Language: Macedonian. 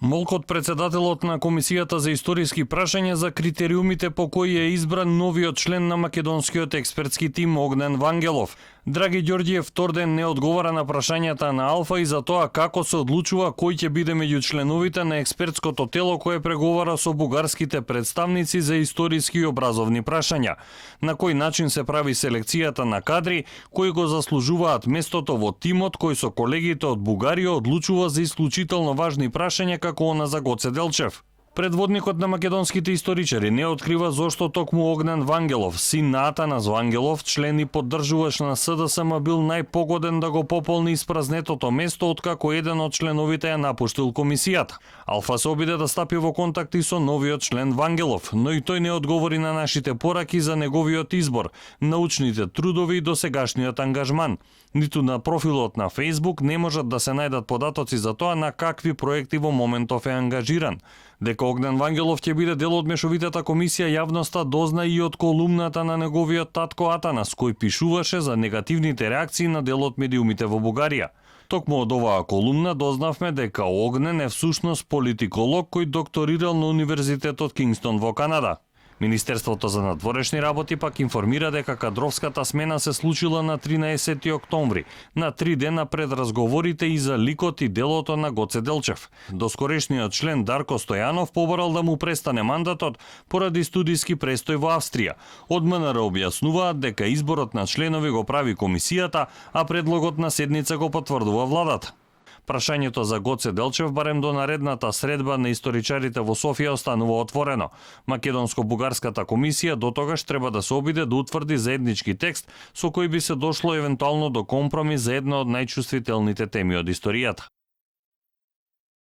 Молкот председателот на Комисијата за историски прашања за критериумите по кои е избран новиот член на македонскиот експертски тим Огнен Вангелов. Драги Ѓорѓиев вторден не одговара на прашањата на Алфа и за тоа како се одлучува кој ќе биде меѓу членовите на експертското тело кое преговара со бугарските представници за историски и образовни прашања. На кој начин се прави селекцијата на кадри кои го заслужуваат местото во тимот кој со колегите од Бугарија одлучува за исклучително важни прашања како она за Гоце Делчев. Предводникот на македонските историчари не открива зошто токму Огнен Вангелов, син на Атанас Вангелов, член и поддржуваш на СДСМ, бил најпогоден да го пополни испразнетото место откако еден од членовите ја напуштил комисијата. Алфа се обиде да стапи во контакти со новиот член Вангелов, но и тој не одговори на нашите пораки за неговиот избор, научните трудови и досегашниот ангажман. Ниту на профилот на Facebook не можат да се најдат податоци за тоа на какви проекти во моментов е ангажиран. Дека Огнен Вангелов ќе биде дел од мешовитата комисија, јавноста дозна и од колумната на неговиот татко Атанас, кој пишуваше за негативните реакции на дел од медиумите во Бугарија. Токму од оваа колумна дознавме дека Огнен е всушност политиколог кој докторирал на Универзитетот Кингстон во Канада. Министерството за надворешни работи пак информира дека кадровската смена се случила на 13 октомври, на 3 дена пред разговорите и за ликот и делото на Гоце Делчев. Доскорешниот член Дарко Стојанов побарал да му престане мандатот поради студиски престој во Австрија. Од МНР објаснуваат дека изборот на членови го прави комисијата, а предлогот на седница го потврдува владата. Прашањето за Гоце Делчев барем до наредната средба на историчарите во Софија останува отворено. Македонско-бугарската комисија дотогаш треба да се обиде да утврди заеднички текст со кој би се дошло евентуално до компромис за една од најчувствителните теми од историјата.